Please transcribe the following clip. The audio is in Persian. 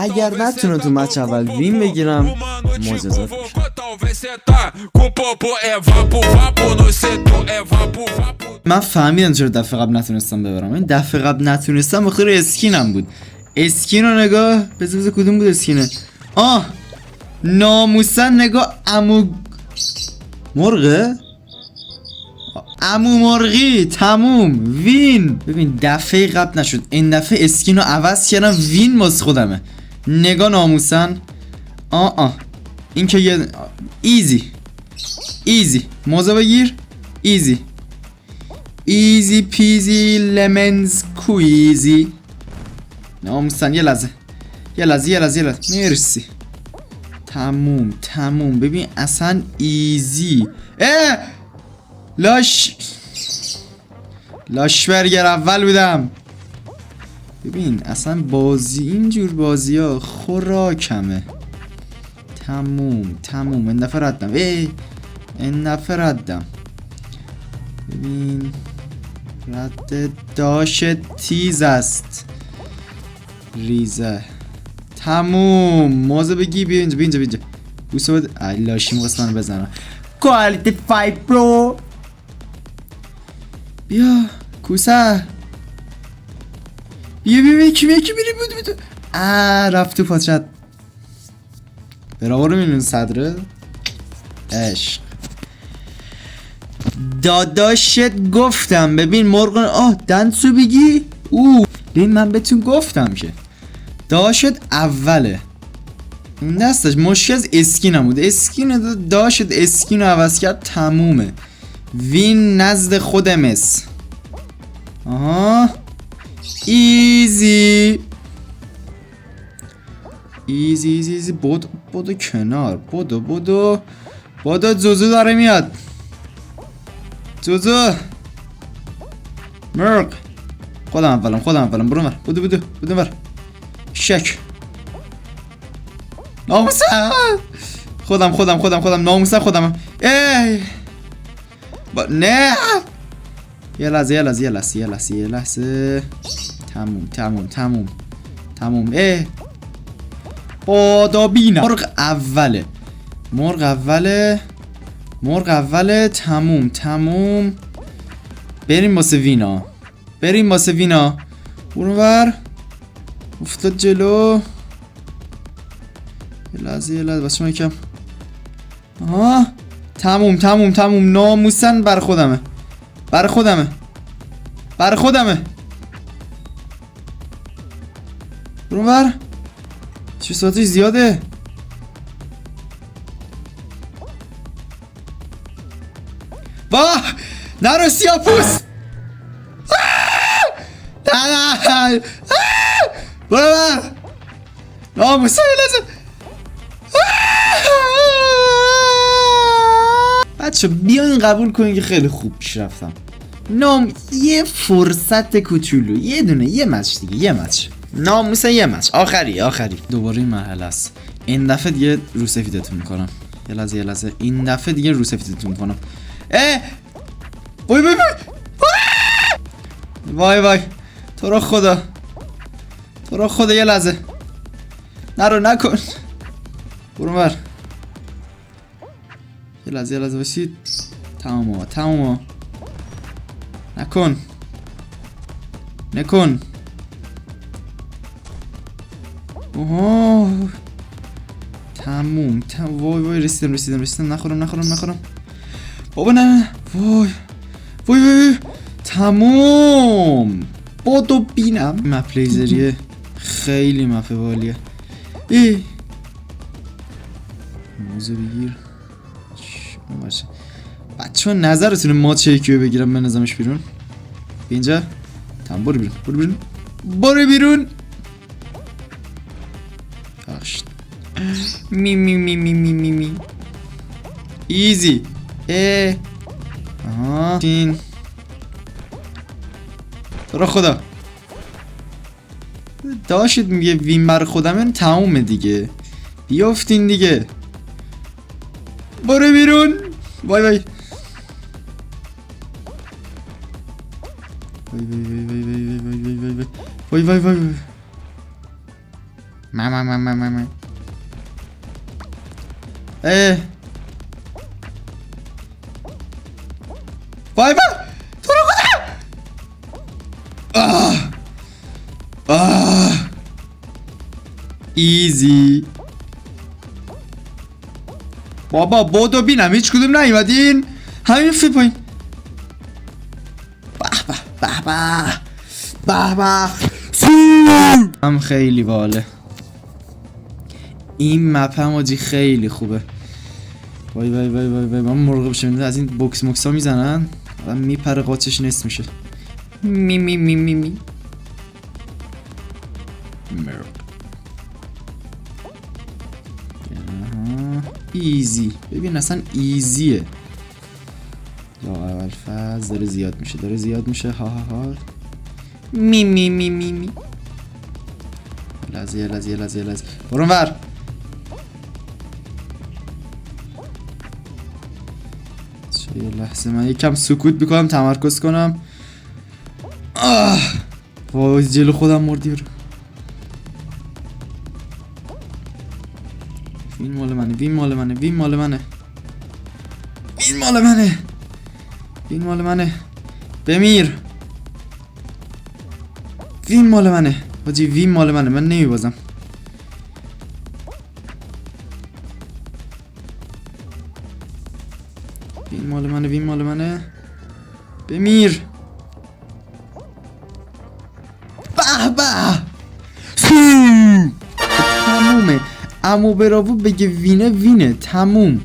اگر نتونم تو مچ اول وین بگیرم معجزات میشه. من فهمیدم چرا دفعه قبل نتونستم ببرم. این دفعه قبل نتونستم بخاطر اسکینم بود. اسکین رو نگاه. بذار کدوم بود اسکینه؟ ناموسن نگاه. مرغه؟ مرغی. تموم. وین. ببین دفعه قبل نشد، این دفعه اسکین رو عوض کردم، وین باز خودمه. نگاه ناموسن. این که یه ایزی موزه بگیر. ایزی پیزی لمنز کویزی. ناموسن. یه لحظه مرسی. تموم. ببین اصلا ایزی. لاش برگر اول بودم. ببین اصلا بازی اینجور بازی ها خوراکمه. تموم. این دفعه ردم. ببین رد داشت تیز است. ریزه. تموم. موزه بگی. بیا اینجا. بوسه بده. لاشی میخواست منو بزنم. کوالیتی 5 پرو. بیا کوسه. بیا کی میری بود. رفت تو پاچت. برا رو میبینون صدره. عشق داداشت گفتم. ببین مرغ. دنسو بگی. ببین من بهتون گفتم که داشت اوله. این دستش مشکل از اسکین هم بود. اسکین داشت اسکین رو عوض کرد. تمومه. وین نزد خودمس. ایزی. بدو کنار. بدو زوزو داره میاد. زوزو مرغ. خودم اولم. برو مر. بدو مر. شک. ناموسم. خودم ناموسم خودم. نه. یه لحظه. تموم. بادا بینم. مرغ اوله. تموم. بریم واسه وینا. برو بر. افتاد جلو. یه لحظه بس شما یکم. تموم. ناموسن بر خودمه. برو بر. چه ساعتش زیاده. واه نرو سیاپوس. نه. برو بر. ناموسن لازم. بچه بیاین قبول کنین که خیلی خوب پیش رفتم. یه فرصت کوچولو. یه مچ دیگه. ناموسن یه مچ. آخری. دوباره این مرحله است. این دفعه دیگه رو سفیدتون میکنم. یه لحظه. این دفعه دیگه رو سفیدتون میکنم. وای تو رو خدا. یه لحظه. نرو نکن. برو بر. یه لحظه باشید. تمام. نکن. تموم. وای رسیدم. نخورم. بابا نه. وای. تموم. بادو بینم. مپ لیزریه خیلی مپ بالیه. موزه بگیر. باشه بچه ها نظرتونه ما چه یکیو بگیرم من نظامش بیرون. اینجا تمام. برو بیرون. بخشت. می ایزی. این تو رو خدا داشت میگه وین بر خودم. تمومه دیگه. بیافتین دیگه. برو بیرون. وای من وای تو رو خدا ایزی بابا بودو بینم هیچ کدوم نیومدین همین فی پایین به هم خیلی باله این مپ هم آجی خیلی خوبه وای من مرغ بشم از این بوکس مکس ها میزنن آدم میپره قاچش نصف میشه می مرغ ایزی ببین اصلا ایزیه یا اول فاز داره زیاد میشه ها می لحظه برون ور یه لحظه من یکم سکوت بکنم تمرکز کنم وای جلو خودم مردی رو وین مال منه بمیر وین مال منه حاجی وین مال منه من نمیبازم وین مال منه بمیر به تمومه امو براوو بگه وینه تموم